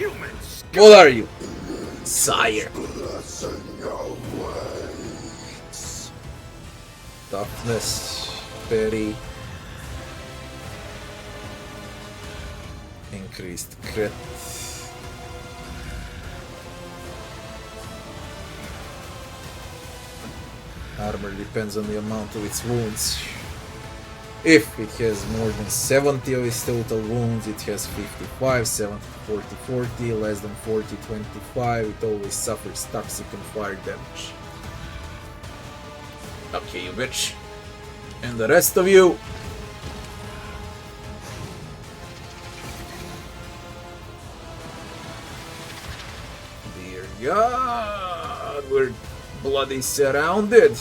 What are you? Sire. Toughness, parry, increased crit. Armor depends on the amount of its wounds. If it has more than 70 of its total wounds, it has 55, 70, 40, 40, less than 40, 25, it always suffers toxic and fire damage. Okay, you bitch. And the rest of you. Dear God, we're bloody surrounded.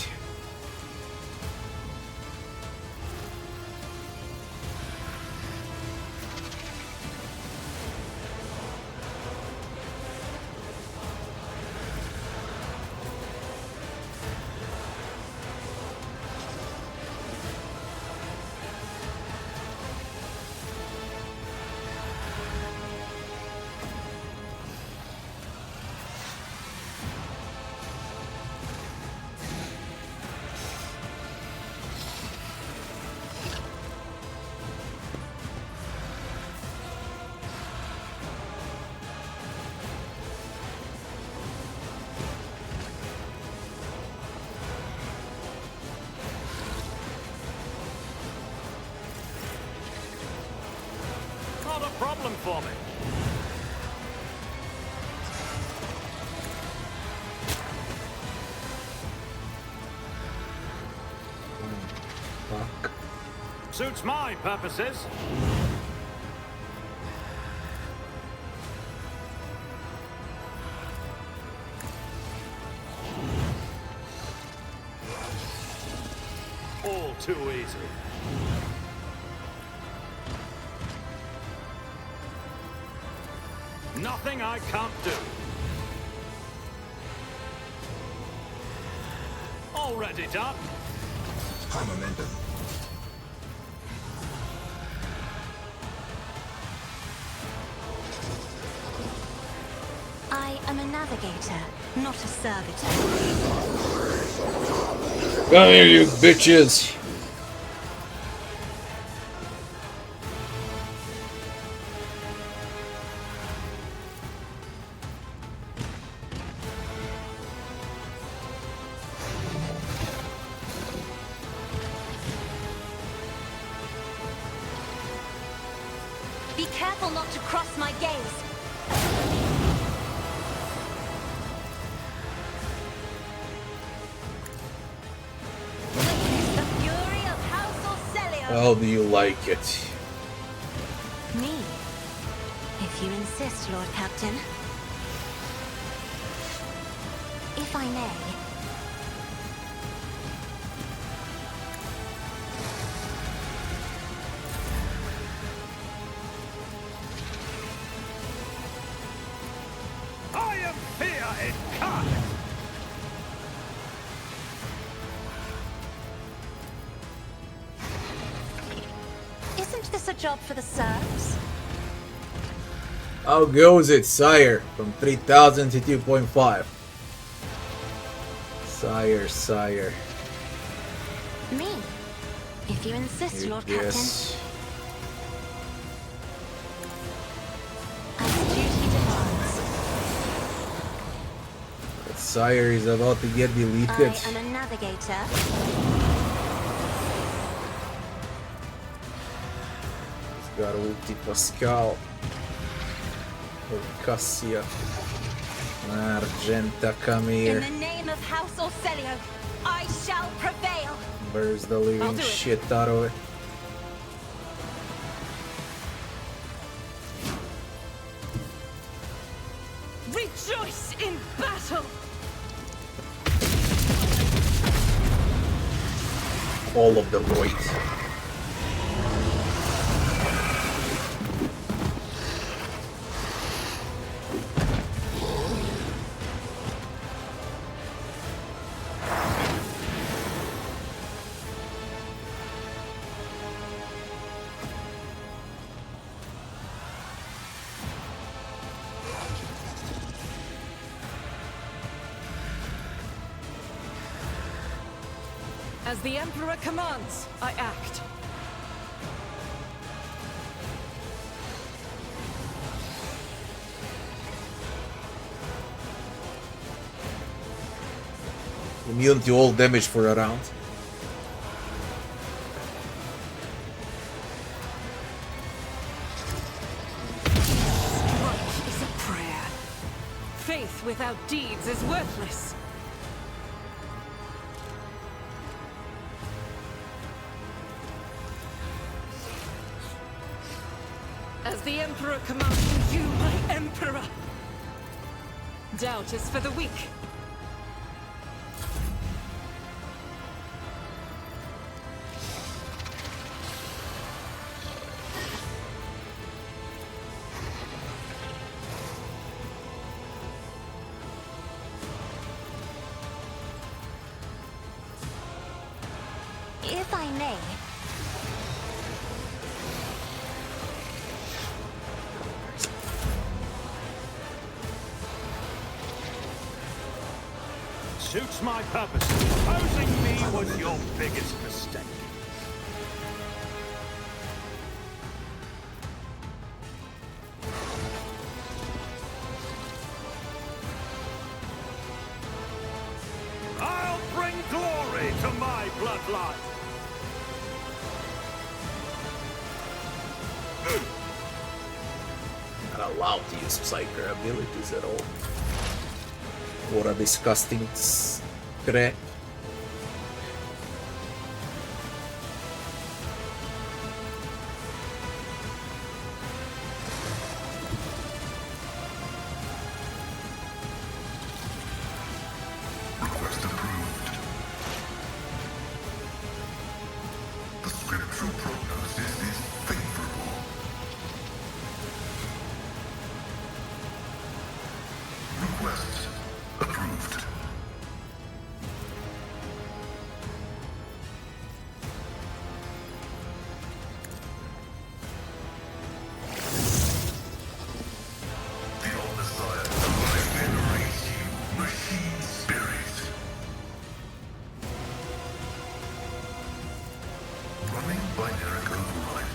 Problem for me. Fuck. Suits my purposes. All too easy. Nothing I can't do. Already done. High momentum. I am a navigator, not a servitor. Come here, you bitches. Be careful not to cross my gaze. Witness the fury of House Orcelio. How do you like it? Me? If you insist, Lord Captain. If I may. I am fear incarnate. Isn't this a job for the serfs? How goes it, Sire? From 3000 to 2.5. Sire. Me? If you insist, Lord Yes. Captain. As duty demands. But Sire is about to get deleted. I am a navigator. He's got ulti Pascal. Or Cassia. Argenta, come In here. the name of House Orcelio, I shall prevail. Where's the I'll living do it. shit out of it? Rejoice in battle. All of the void. As the Emperor commands, I act. Immune to all damage for a round. Strike is a prayer. Faith without deeds is worthless. As the Emperor commands, you, my Emperor. Doubt is for the weak. If I may, Suits my purpose. Opposing me was your biggest mistake. I'll bring glory to my bloodline. Not allowed to use psyker abilities at all. What a disgusting scrap. Request approved. The scriptural prognosis is favorable. Request approved. The old Messiah, I venerate you, machine spirit. Running binary override.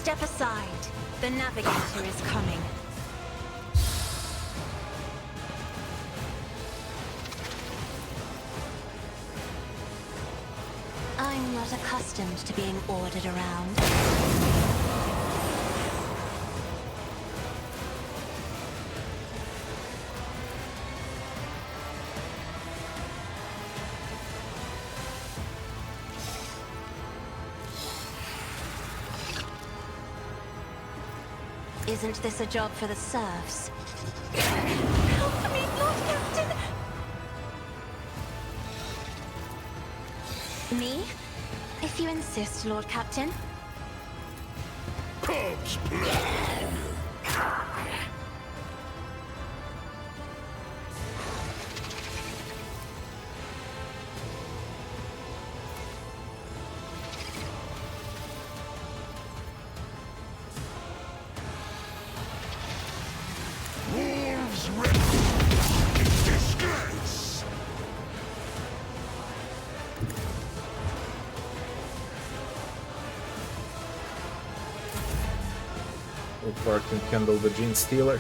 step aside. The navigator is coming. I'm not accustomed to being ordered around. Isn't this a job for the serfs? Help me, Lord Captain! Me? If you insist, Lord Captain. Part can handle the Gene Stealer.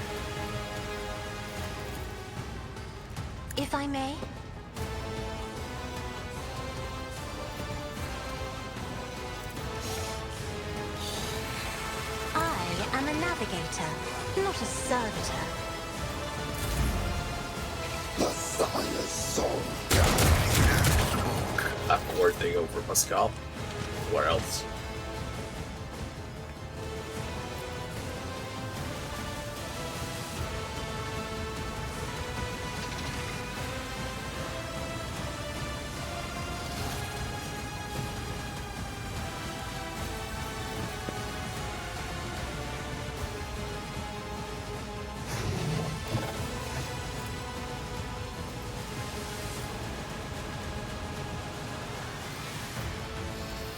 am a navigator, not a servitor. The Sire's soul. Of course they go for Pascal. Where else?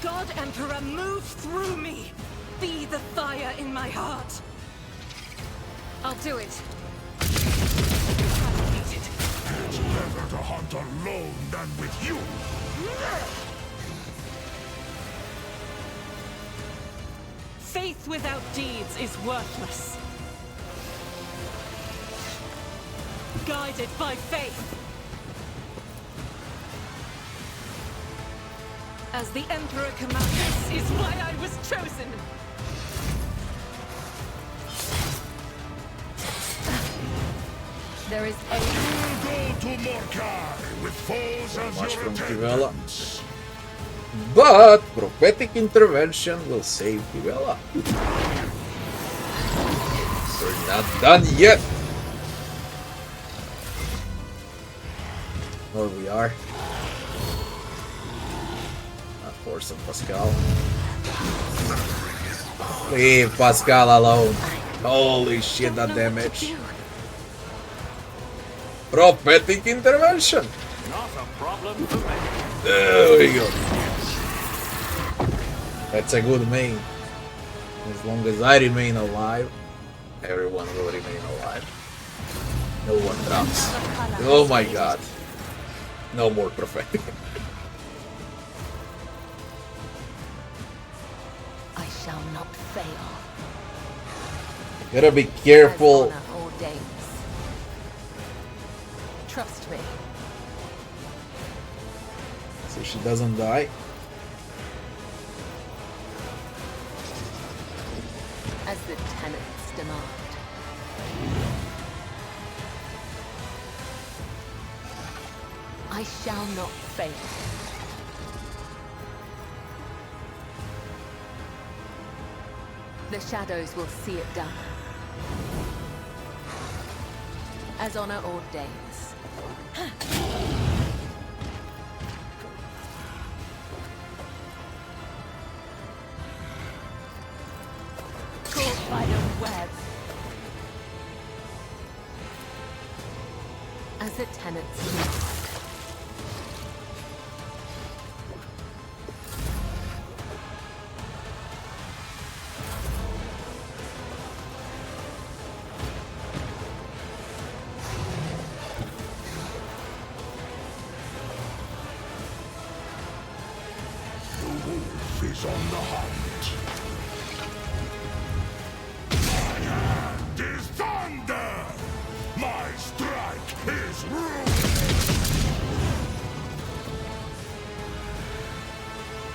God Emperor, move through me! Be the fire in my heart! I'll do it. It's better to hunt alone than with you. Faith without deeds is worthless. Guided by faith. As the Emperor commands is why I was chosen. There is a You'll go to Morkai with foes as Much your from Kivella. attendants. But prophetic intervention will save Kivella. We're not done yet. Or we are. Not force on Pascal. Leave Pascal alone. Holy shit, that damage. Prophetic intervention. Not a problem for me. There we go. That's a good main. As long as I remain alive, everyone will remain alive. No one drops. Oh my god. No more prophetic. I shall not fail. Gotta be careful. As honor ordains. Trust me. So she doesn't die. As the tenants demand. I shall not fail. The shadows will see it done. As honor ordains. Caught by the web. As the tenants demand. Is on the hunt. My hand is thunder. My strike is ruin.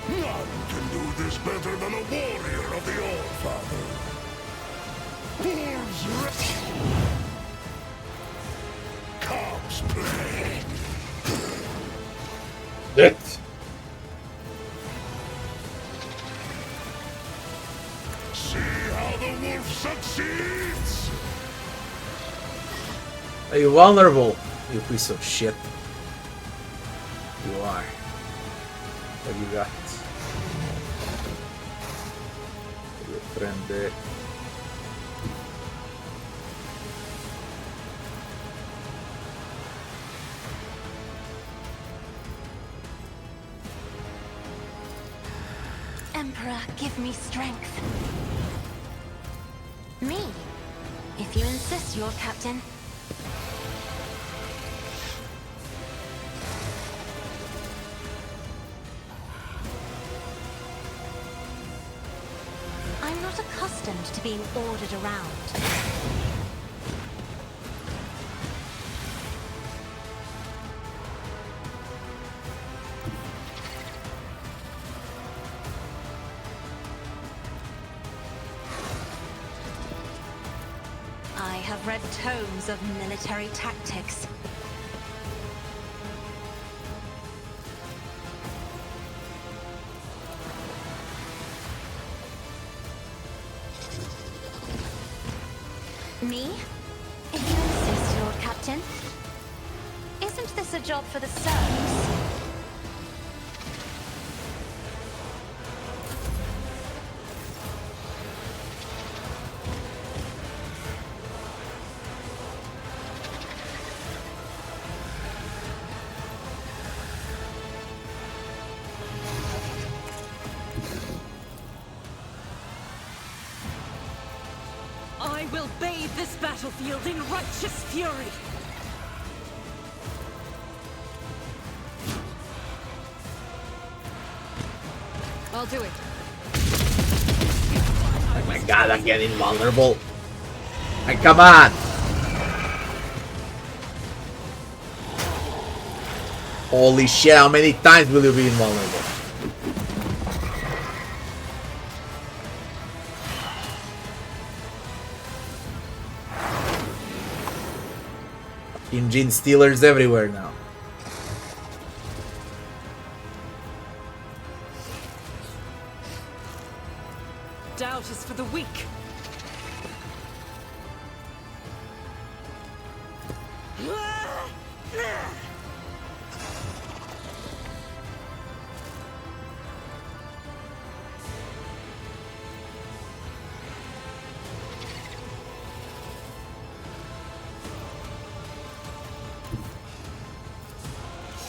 None can do this better than a warrior of the All-Father. Wolves Cubs play. Death. Succeeds! Are you vulnerable? You piece of shit. You are. What you got? Your friend there. Emperor, give me strength. Me? If you insist, Lord Captain. I'm not accustomed to being ordered around. I've read tomes of military tactics. Me? If you insist, Lord Captain. Isn't this a job for the serfs? I will bathe this battlefield in righteous fury! I'll do it. Oh my god, I'm getting vulnerable. Like, come on! Holy shit, how many times will you be invulnerable? Engine stealers everywhere now. Doubt is for the weak.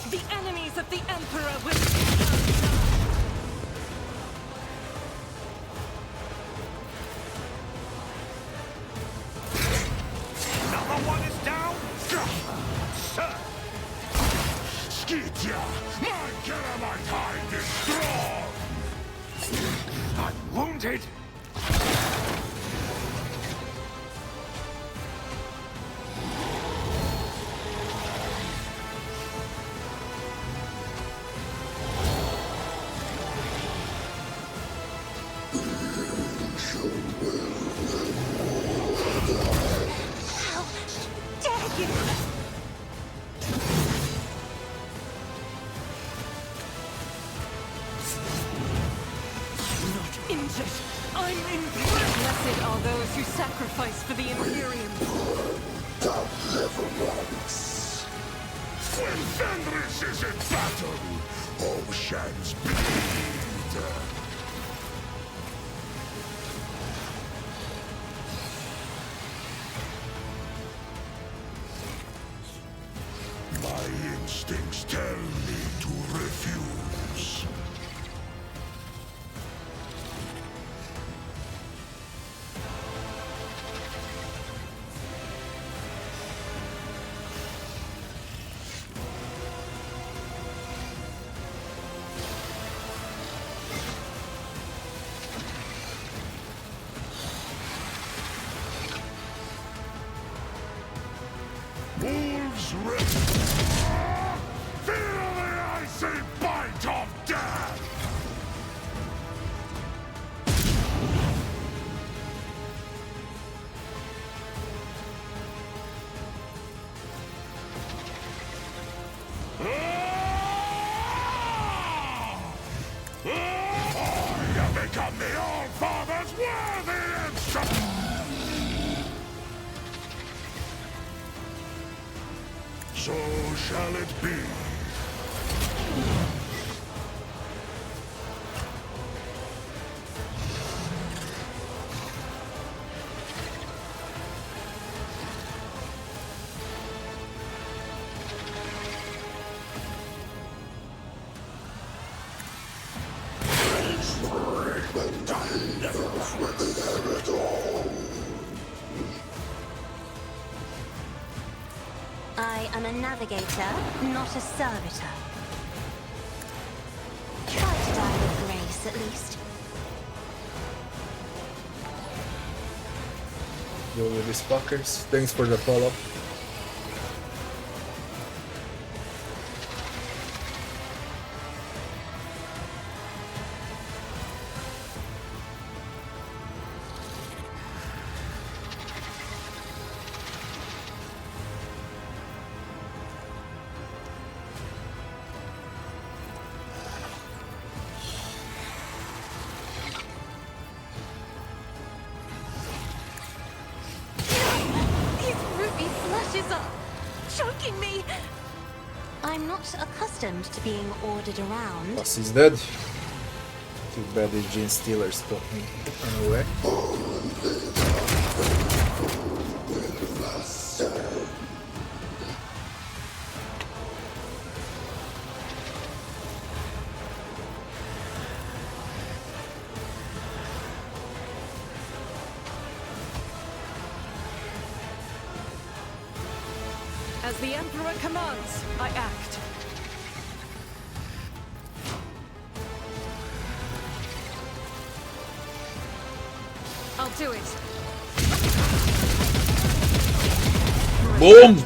The enemies of the Emperor will... Another one is down. Sir, Skytia, my Keramite hide is strong! I'm wounded. How dare you! Not injured. I'm injured. Blessed are those who sacrifice for the Imperium. When Fenris is in battle, oceans bleed. My instincts tell me to refuse. Wolves rest. Feel the icy bite of death! I have become the All-Father's worthy instrument! So shall it be. I am a navigator, not a servitor. Try to die with grace, at least. Yo, with these fuckers. Thanks for the follow. fringes are choking me. I'm not accustomed to being ordered around. Boss is dead. Too bad the Gene Stealer stopped me anyway. As the Emperor commands, I act. I'll do it. Boom!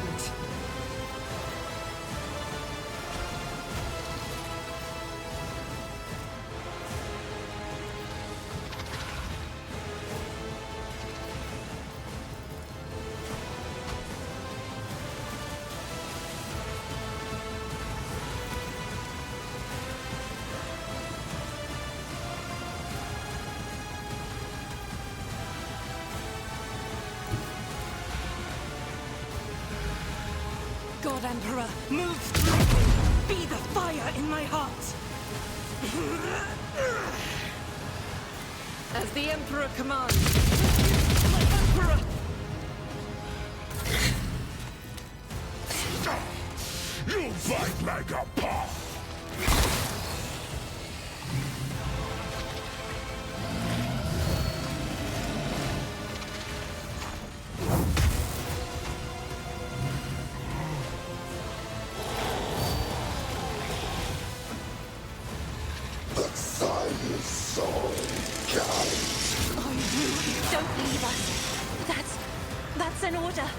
God Emperor, move through. Be the fire in my heart. As the Emperor commands. My Emperor! You fight like a paw! Don't leave us. That's an order.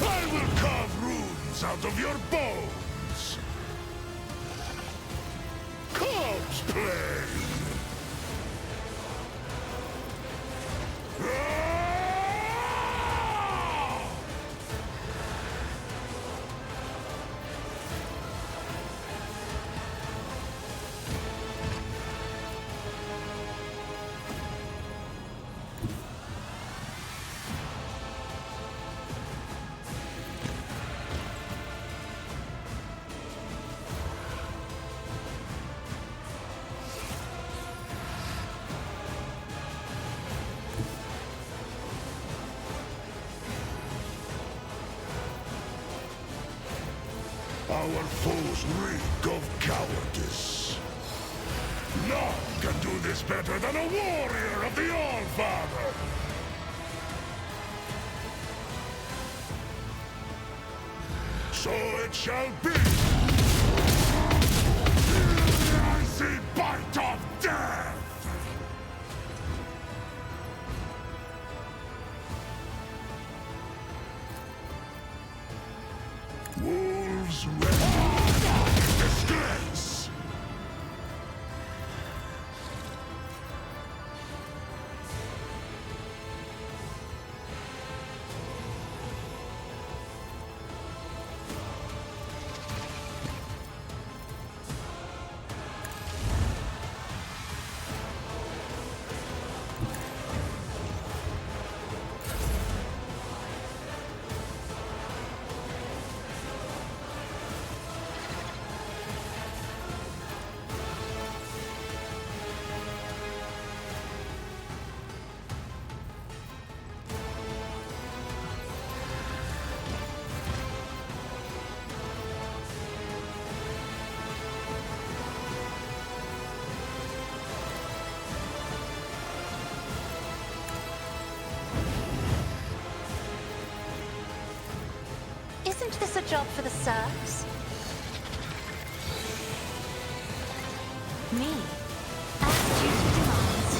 I will carve runes out of your bones! Corpse play! Our foes reek of cowardice. None can do this better than a warrior of the All-Father! So it shall be! The icy bite of death! Wolves ready. Disgrace! Isn't this a job for the serfs? Me. As duty demands.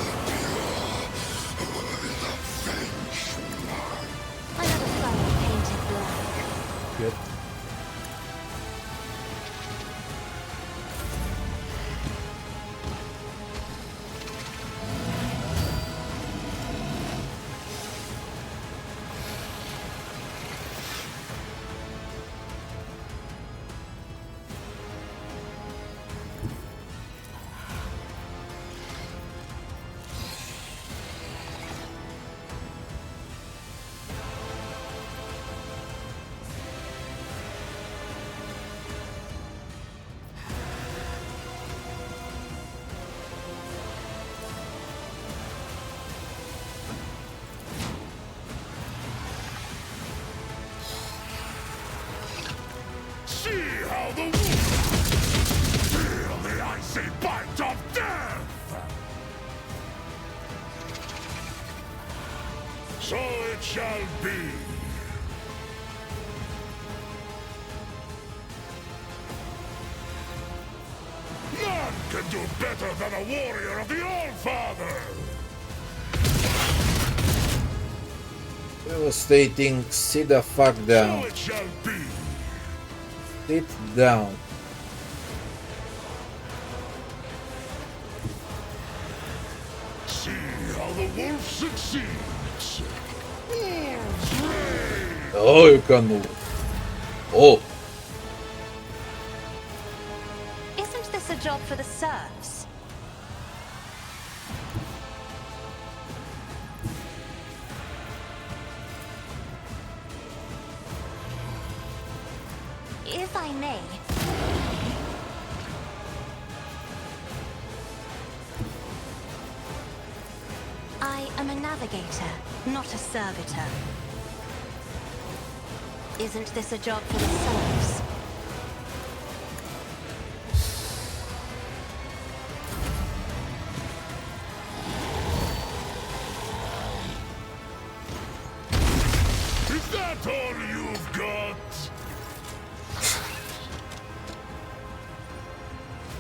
Another fire painted black. Good. So it shall be. None can do better than a warrior of the All-Father! Devastating, sit the fuck So down. it shall be. Sit down. See how the wolf succeeds. Wolves reign! Oh, you can move. Oh, Isn't this a job for the serfs? If I may, I am a navigator, not a servitor. Isn't this a job for the serfs? Is that all you've got?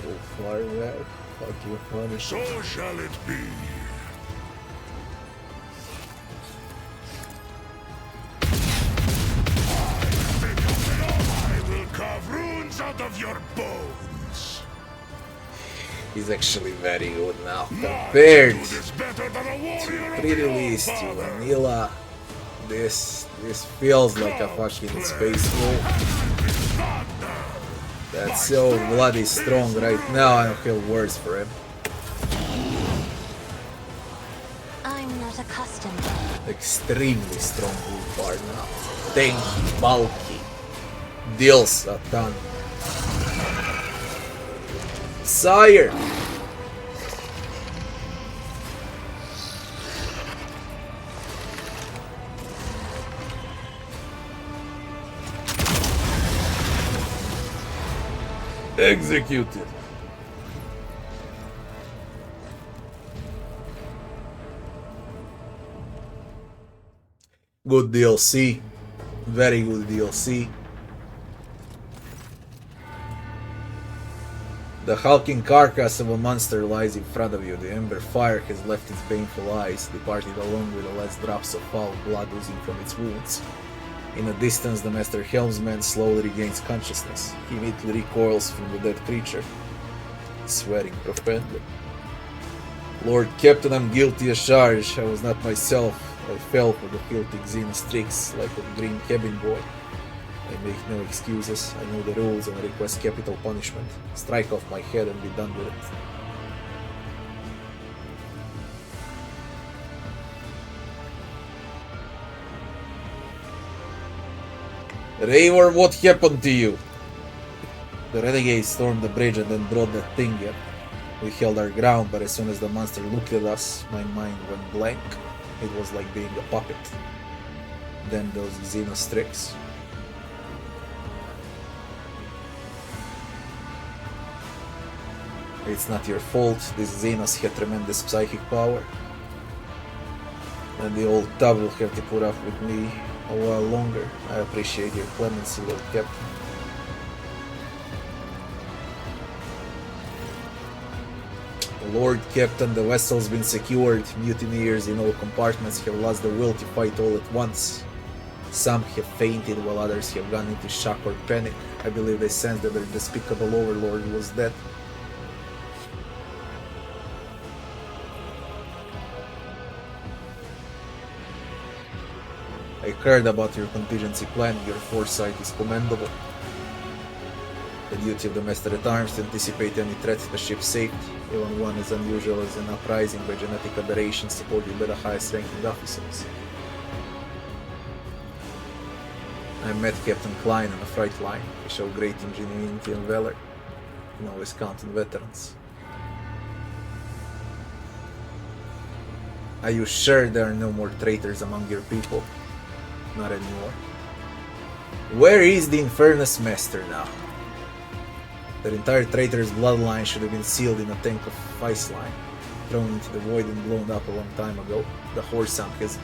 oh far back. Fuck you, funny. So shall it be. I will carve runes out of your bones. He's actually very good now. None Compared can do this better than a warrior of the pre-release to All-Father. vanilla, this feels like a fucking space war. That's so bloody strong right now. I don't feel worse for him. I'm not accustomed. Extremely strong blue bar now. Tanky, bulky, deals a ton. Sire! Executed. Good DLC. Very good DLC. The hulking carcass of a monster lies in front of you. The ember fire has left its baneful eyes, departed along with the last drops of foul blood oozing from its wounds. In the distance, the Master Helmsman slowly regains consciousness. He immediately recoils from the dead creature, swearing profoundly. Lord Captain, I'm guilty as charged. I was not myself. I fell for the filthy Xenos tricks like a green cabin boy. I make no excuses. I know the rules and I request capital punishment. Strike off my head and be done with it. Raver, what happened to you? The renegades stormed the bridge and then brought that thing in. We held our ground, but as soon as the monster looked at us, my mind went blank. It was like being a puppet. Then those Xenos tricks. It's not your fault, this Xenos had tremendous psychic power. And the old tub will have to put up with me a while longer. I appreciate your clemency, Lord Captain. Lord Captain, the vessel's been secured. Mutineers in all compartments have lost the will to fight all at once. Some have fainted while others have gone into shock or panic. I believe they sensed that their despicable overlord was dead. I heard about your contingency plan. Your foresight is commendable. The duty of the Master-at-Arms to anticipate any threat to the ship's safety, even one as unusual as an uprising by genetic aberration supported by the highest ranking officers. I met Captain Klein on the freight line. He showed great ingenuity and valor. You can always count on veterans. Are you sure there are no more traitors among your people? Not anymore. Where is the Infernus Master now? Their entire traitor's bloodline should have been sealed in a tank of ice line, thrown into the void and blown up a long time ago. The Horsehound has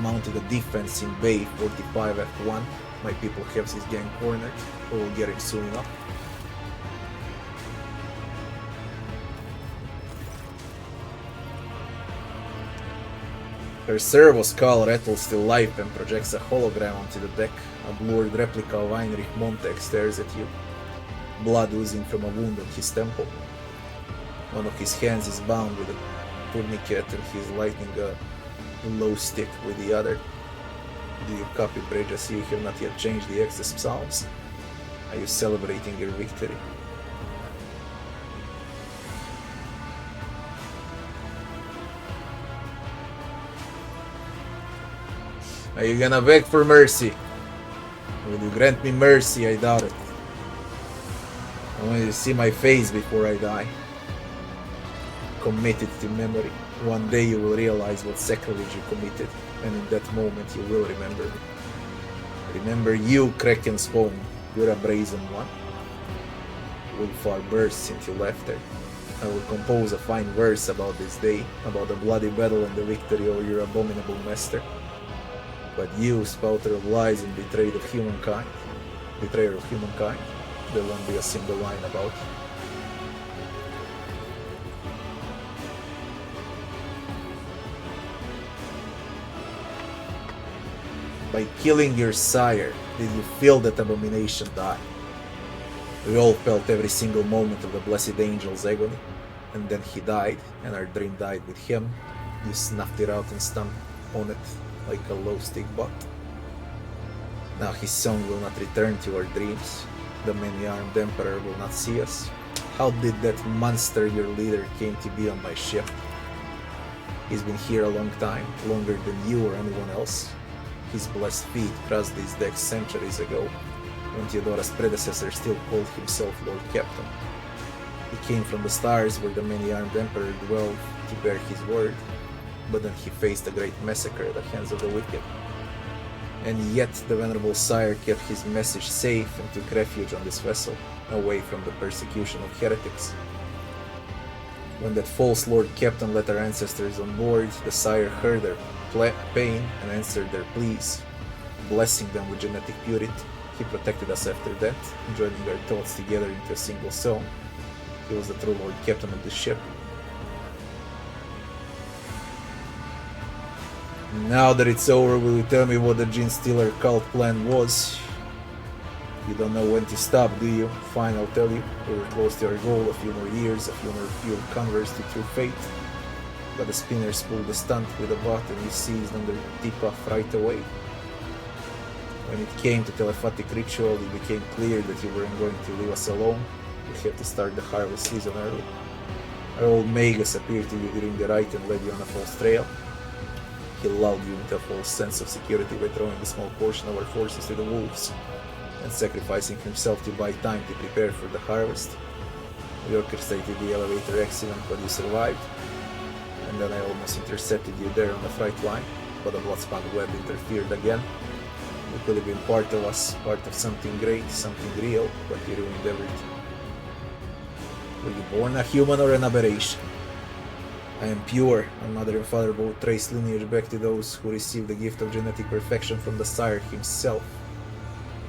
mounted a defense in Bay 45 F1. My people have his gang cornered. We will get him soon enough. Her servo skull rattles still life and projects a hologram onto the deck. A blurred replica of Einrich Montag stares at you, blood oozing from a wound on his temple. One of his hands is bound with a tourniquet and he is lighting a low stick with the other. Do you copy, Bridges? You have not yet changed the Exodus Psalms. Are you celebrating your victory? Are you gonna beg for mercy? Will you grant me mercy? I doubt it. I want you to see my face before I die. Commit it to memory. One day you will realize what sacrilege you committed, and in that moment you will remember me. Remember you, Kraken spawn. You're a brazen one. Wolfar bursts into laughter. I will compose a fine verse about this day, about the bloody battle and the victory over your abominable master. But you, spouter of lies and betrayer of humankind, there won't be a single line about you. By killing your sire, did you feel that abomination die? We all felt every single moment of the blessed angel's agony, and then he died, and our dream died with him. You snuffed it out and stamped on it like a low stick butt. Now his song will not return to our dreams. The many-armed emperor will not see us. How did that monster, your leader, came to be on my ship? He's been here a long time, longer than you or anyone else. His blessed feet crossed these decks centuries ago, when Theodora's predecessor still called himself Lord Captain. He came from the stars where the many-armed emperor dwelled to bear his word, but then he faced a great massacre at the hands of the wicked. And yet the venerable sire kept his message safe and took refuge on this vessel, away from the persecution of heretics. When that false Lord Captain let our ancestors on board, the sire heard their pain and answered their pleas, blessing them with genetic purity. He protected us after death, joining our thoughts together into a single song. He was the true Lord Captain of the ship. Now that it's over, will you tell me what the Gene Stealer cult plan was? You don't know when to stop, do you? Fine, I'll tell you. We were close to our goal, a few more years, a few more fuel converts to true fate. But the spinners pulled the stunt with a bot and you seized on their tip-off right away. When it came to telepathic ritual, it became clear that you weren't going to leave us alone. We had to start the harvest season early. Our old Magus appeared to you during the rite and led you on a false trail. He lulled you into a false sense of security by throwing a small portion of our forces to the wolves and sacrificing himself to buy time to prepare for the harvest. We orchestrated the elevator accident, but you survived. And then I almost intercepted you there on the freight line, but the Bloodspun web interfered again. You could have been part of us, part of something great, something real, but you ruined everything. Were you born a human or an aberration? I am pure. My mother and father both trace lineage back to those who received the gift of genetic perfection from the Sire himself.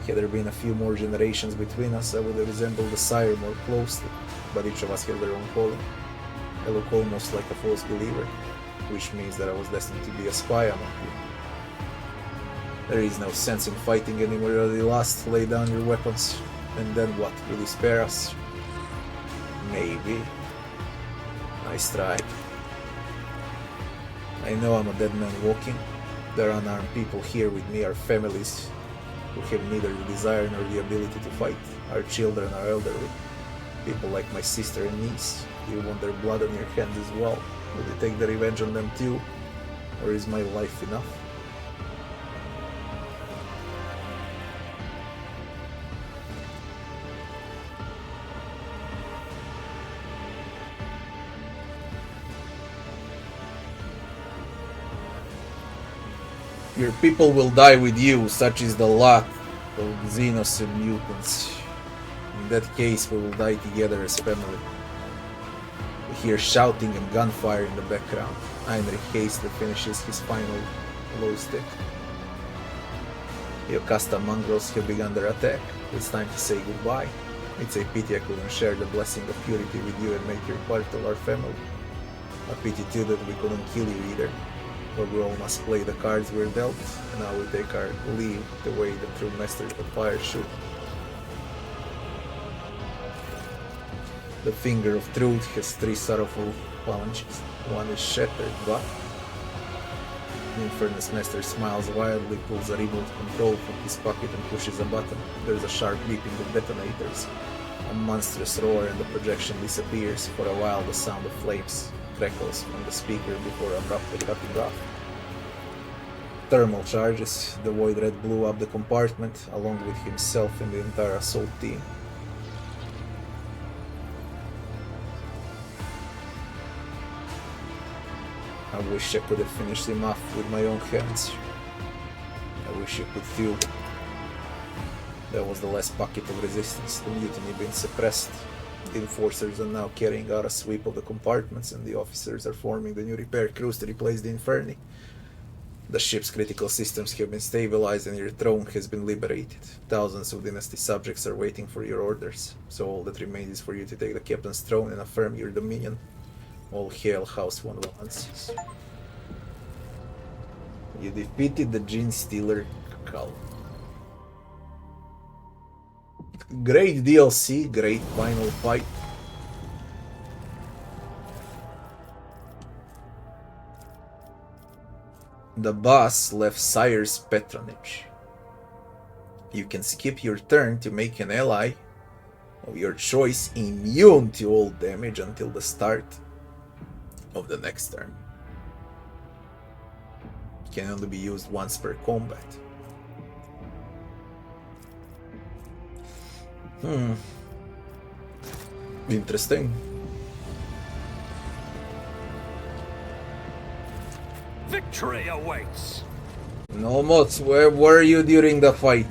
Had there been a few more generations between us, I would have resembled the Sire more closely, but each of us had their own calling. I look almost like a false believer, which means that I was destined to be a spy among you. There is no sense in fighting anymore. You already lost. Lay down your weapons. And then what? Will you spare us? Maybe. Nice try. I know I'm a dead man walking. There are unarmed people here with me, our families, who have neither the desire nor the ability to fight. Our children are elderly. People like my sister and niece. You want their blood on your hands as well. Will you take the revenge on them too? Or is my life enough? Your people will die with you, such is the lot of Xenos and mutants. In that case, we will die together as family. We hear shouting and gunfire in the background. Einrich hastily finishes his final glow stick. Jocasta mongrels have begun their attack. It's time to say goodbye. It's a pity I couldn't share the blessing of purity with you and make you part of our family. A pity too that we couldn't kill you either. But we all must play the cards we're dealt, and now we take our leave the way the true masters of fire should. The finger of truth has 3 sorrowful punches. One is shattered, but the Infernus Master smiles wildly, pulls a remote control from his pocket and pushes a button. There's a sharp beeping of detonators. A monstrous roar and the projection disappears. For a while the sound of flames crackles from the speaker before abruptly cutting off. Thermal charges. The Void Red blew up the compartment, along with himself and the entire assault team. I wish I could have finished him off with my own hands. I wish you could feel that was the last pocket of resistance, the mutiny being suppressed. The enforcers are now carrying out a sweep of the compartments, and the officers are forming the new repair crews to replace the Inferni. The ship's critical systems have been stabilized and your throne has been liberated. Thousands of dynasty subjects are waiting for your orders, so all that remains is for you to take the captain's throne and affirm your dominion. All hail House 1 You defeated the Gene Stealer Cull. Great DLC, great final fight. The boss left Sire's patronage. You can skip your turn to make an ally of your choice immune to all damage until the start of the next turn. It can only be used once per combat. Interesting. Victory awaits! No mods, where were you during the fight?